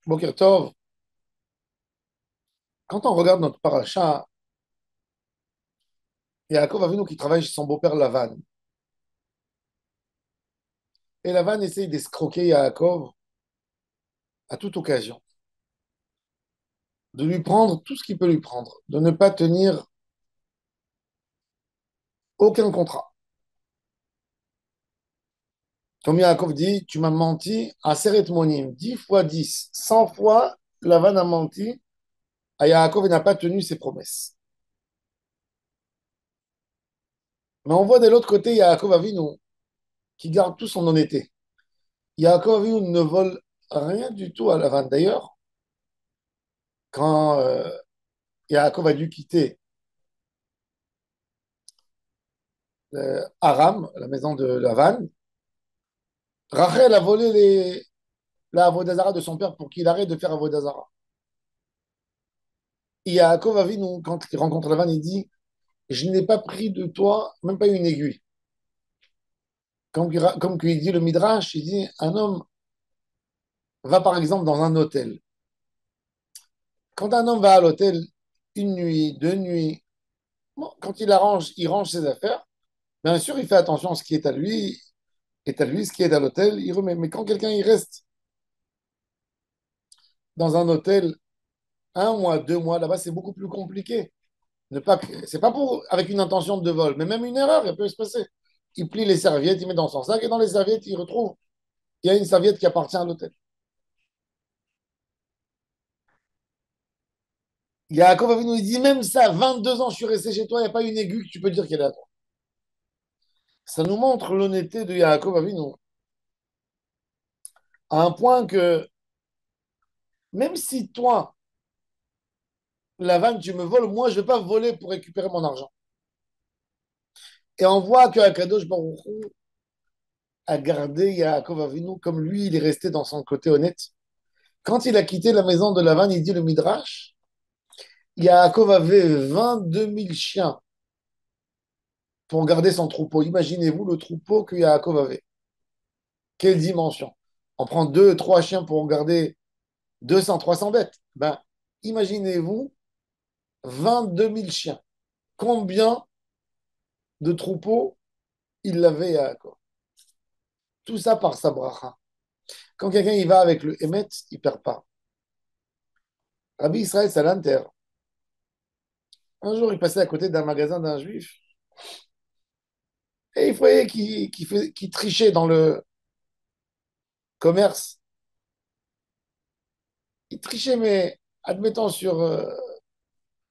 Boker Tov, quand on regarde notre paracha, Yaakov Avinu qui travaille chez son beau-père Lavan. Et Lavan essaye d'escroquer Yaakov à toute occasion, de lui prendre tout ce qu'il peut lui prendre, de ne pas tenir aucun contrat. Comme Yaakov dit, tu m'as menti à Seret Monim, 10 fois 10, 100 fois, Lavan a menti à Yaakov et n'a pas tenu ses promesses. Mais on voit de l'autre côté Yaakov Avinu qui garde tout son honnêteté. Yaakov Avinu ne vole rien du tout à Lavan. D'ailleurs, quand Yaakov a dû quitter Aram, la maison de Lavan, Rachel a volé la Avodazara de son père pour qu'il arrête de faire Avodazara. Et Yaakov Avinu, quand il rencontre Lavan, il dit, je n'ai pas pris de toi, même pas une aiguille. Comme il dit le Midrash, il dit, un homme va par exemple dans un hôtel. Quand un homme va à l'hôtel une nuit, deux nuits, bon, quand il range ses affaires. Bien sûr, il fait attention à ce qui est à lui, ce qui est à l'hôtel, il remet. Mais quand quelqu'un il reste dans un hôtel un mois, 2 mois, là-bas, c'est beaucoup plus compliqué. Ne pas, c'est pas pour, avec une intention de vol, mais même une erreur, elle peut se passer. Il plie les serviettes, il met dans son sac, et dans les serviettes, il retrouve, il y a une serviette qui appartient à l'hôtel. Yaakov Avinu, il dit même ça, 22 ans, je suis resté chez toi, il n'y a pas une aiguille que tu peux dire qu'elle est à toi. Ça nous montre l'honnêteté de Yaakov Avinu, à un point que même si toi, la vanne, tu me voles, moi, je ne vais pas voler pour récupérer mon argent. Et on voit que Akadosh Baruch Hu a gardé Yaakov Avinu comme lui, il est resté dans son côté honnête. Quand il a quitté la maison de Lavan, il dit le Midrash, Yaakov avait 22 000 chiens pour garder son troupeau. Imaginez-vous le troupeau que Yaakov avait. Quelle dimension. On prend deux, trois chiens pour garder 200, 300 bêtes. Ben, imaginez-vous 22 000 chiens. Combien de troupeaux il avait Yaakov? Tout ça par sa bracha. Quand quelqu'un y va avec le Emet, il ne perd pas. Rabbi Israël Salanter, un jour, il passait à côté d'un magasin d'un juif et il voyait qu'il trichait dans le commerce. Il trichait, mais admettons, sur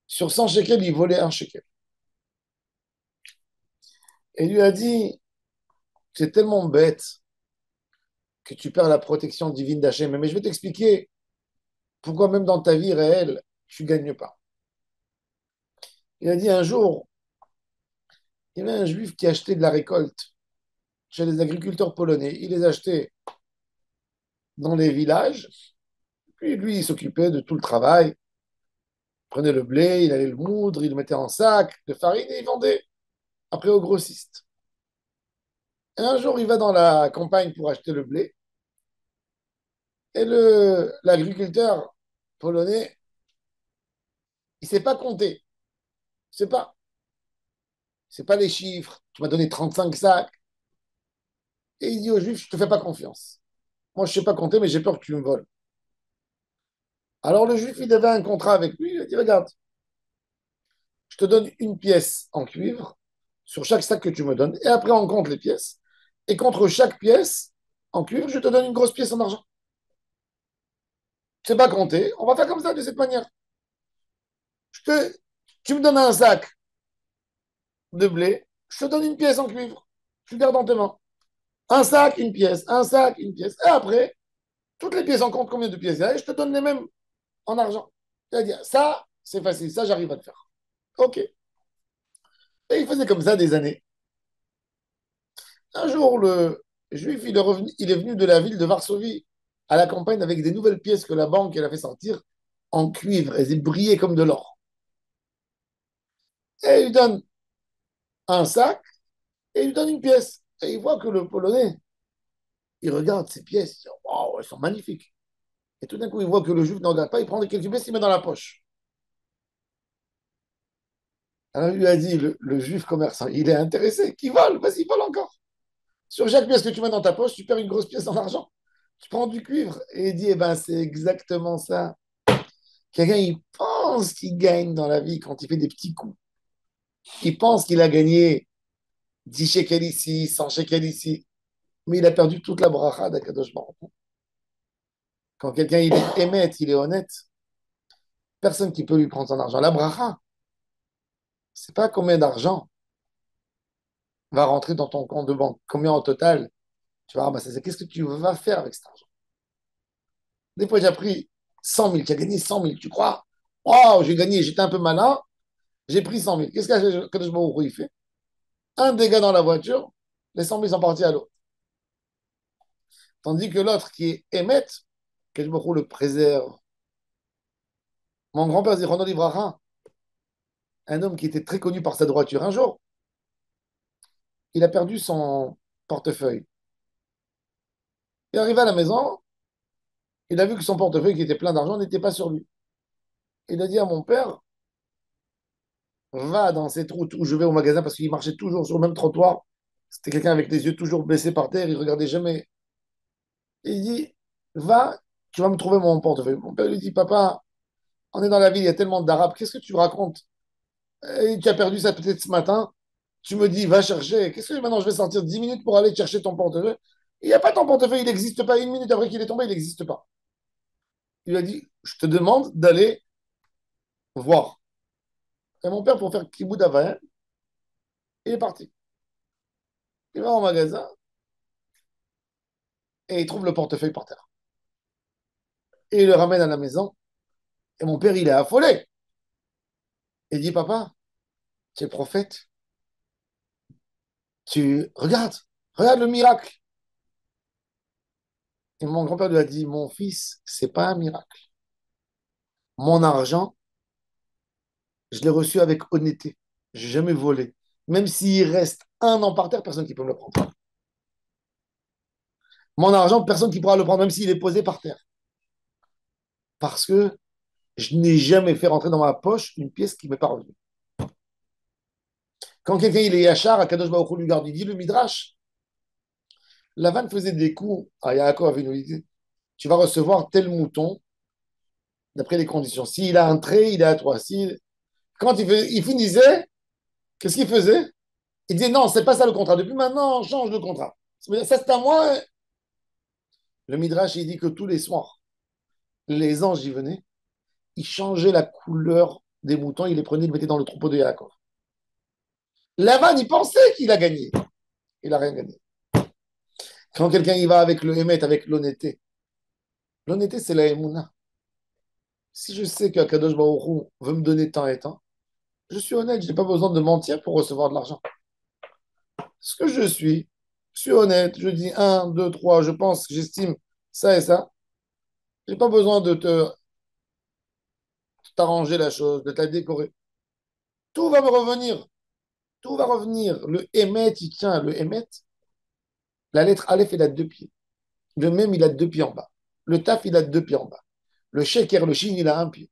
100 shekels, il volait un shekel. Et il lui a dit, c'est tellement bête que tu perds la protection divine d'Hachem. Mais je vais t'expliquer pourquoi même dans ta vie réelle, tu ne gagnes pas. Il a dit un jour, il y avait un juif qui achetait de la récolte chez les agriculteurs polonais. Il les achetait dans les villages. Puis lui, il s'occupait de tout le travail. Il prenait le blé, il allait le moudre, il le mettait en sac de farine et il vendait après au grossiste. Et un jour, il va dans la campagne pour acheter le blé. Et l'agriculteur polonais, il ne sait pas compter. C'est pas les chiffres. Tu m'as donné 35 sacs. Et il dit au juif, je ne te fais pas confiance. Moi, je ne sais pas compter, mais j'ai peur que tu me voles. Alors le juif, il avait un contrat avec lui. Il a dit, regarde, je te donne une pièce en cuivre sur chaque sac que tu me donnes. Et après, on compte les pièces. Et contre chaque pièce en cuivre, je te donne une grosse pièce en argent. Tu ne sais pas compter. On va faire comme ça, de cette manière. Je te, Tu me donnes un sac de blé, je te donne une pièce en cuivre. Tu le gardes dans tes mains. Un sac, une pièce, un sac, une pièce. Et après, toutes les pièces en compte combien de pièces il y a et je te donne les mêmes en argent. C'est-à-dire, ça, c'est facile, ça, j'arrive à le faire. OK. Et il faisait comme ça des années. Un jour, le juif, il est venu de la ville de Varsovie à la campagne avec des nouvelles pièces que la banque elle a fait sortir en cuivre. Elles brillaient comme de l'or. Et il lui donne un sac et il lui donne une pièce. Et il voit que le Polonais, il regarde ces pièces, il dit, waouh, elles sont magnifiques. Et tout d'un coup, il voit que le juif ne regarde pas, il prend quelques pièces, il met dans la poche. Alors il lui a dit, le juif commerçant, il est intéressé, qui vole, vas-y, vole encore. Sur chaque pièce que tu mets dans ta poche, tu perds une grosse pièce en argent. Tu prends du cuivre. Et il dit, eh ben, c'est exactement ça. Quelqu'un, il pense qu'il gagne dans la vie quand il fait des petits coups. Il pense qu'il a gagné 10 shekels ici, 100 shekels ici. Mais il a perdu toute la bracha d'Akadosh Baruch Hu. Quand quelqu'un, il est émet, il est honnête, personne qui peut lui prendre son argent. La bracha, c'est pas combien d'argent va rentrer dans ton compte de banque. Combien au total tu vas ramasser. C'est qu'est-ce que tu vas faire avec cet argent. Des fois, j'ai pris 100 000. Tu as gagné 100 000. Tu crois? Oh, j'ai gagné. J'étais un peu malin. J'ai pris 100 000. Qu'est-ce que je me il fait? Un dégât dans la voiture. Les 100 000 sont partis à l'eau. Tandis que l'autre qui est émet, que je me le préserve. Mon grand-père, Zichrono Livracha, un homme qui était très connu par sa droiture, un jour, il a perdu son portefeuille. Il est arrivé à la maison, il a vu que son portefeuille, qui était plein d'argent, n'était pas sur lui. Il a dit à mon père, va dans cette route où je vais au magasin, parce qu'il marchait toujours sur le même trottoir. C'était quelqu'un avec les yeux toujours baissés par terre, il regardait jamais. Il dit, va, tu vas me trouver mon portefeuille. Mon père lui dit, papa, on est dans la ville, il y a tellement d'Arabes, qu'est-ce que tu racontes? Tu as perdu ça peut-être ce matin, tu me dis, va chercher. Qu'est-ce que maintenant je vais sortir 10 minutes pour aller chercher ton portefeuille? Il n'y a pas ton portefeuille, il n'existe pas. Une minute après qu'il est tombé, il n'existe pas. Il lui a dit, je te demande d'aller voir. Et mon père, pour faire kibout d'avayen, il est parti. Il va au magasin et il trouve le portefeuille par terre. Et il le ramène à la maison. Et mon père, il est affolé. Il dit, papa, tu es prophète. Regarde le miracle. Et mon grand-père lui a dit, mon fils, c'est pas un miracle. Mon argent, je l'ai reçu avec honnêteté. J'ai jamais volé. Même s'il reste un an par terre, personne qui peut me le prendre. Mon argent, personne qui pourra le prendre, même s'il est posé par terre. Parce que je n'ai jamais fait rentrer dans ma poche une pièce qui ne m'est pas revenue. Quand quelqu'un il est yachar, à Kadosh Baruch Hu lui garde, il dit le Midrash. Lavan faisait des coups à Yaakov Avinu. Il dit, tu vas recevoir tel mouton d'après les conditions. S'il a un trait, il est à toi. Quand il finissait, qu'est-ce qu'il faisait? Il disait non, c'est pas ça le contrat. Depuis maintenant, on change de contrat. Ça, c'est à moi. Le Midrash, il dit que tous les soirs, les anges y venaient, ils changeaient la couleur des moutons, ils les prenaient, ils les mettaient dans le troupeau de Yaakov. Lavan, il pensait qu'il a gagné. Il n'a rien gagné. Quand quelqu'un y va avec le Hémet, avec l'honnêteté, l'honnêteté, c'est la Emouna. Si je sais qu'Akadosh Baruch Hu veut me donner tant et tant, je suis honnête, je n'ai pas besoin de mentir pour recevoir de l'argent. Ce que je suis honnête, je dis un, 2, 3, je pense, j'estime ça et ça. Je n'ai pas besoin de t'arranger la chose, de te la décorer. Tout va me revenir. Tout va revenir. Le Hémet, il tient. Le Hémet, la lettre Aleph, il a deux pieds. Le Mem, il a deux pieds en bas. Le Taf, il a deux pieds en bas. Le Sheker, le Shin, il a un pied.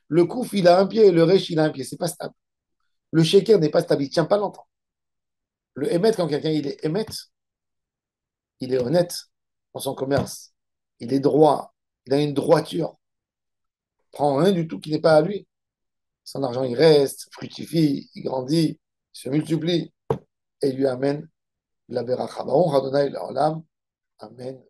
Le Kouf, il a un pied et le Resh, il a un pied. C'est pas stable. Le Sheker n'est pas stable. Il tient pas longtemps. Le Hémet, quand quelqu'un il est Hémet, il est honnête dans son commerce. Il est droit. Il a une droiture. Il prend rien du tout qui n'est pas à lui. Son argent, il reste, fructifie, il grandit, il se multiplie et il lui amène la beracha. Baruch Adonai Leolam. Amen.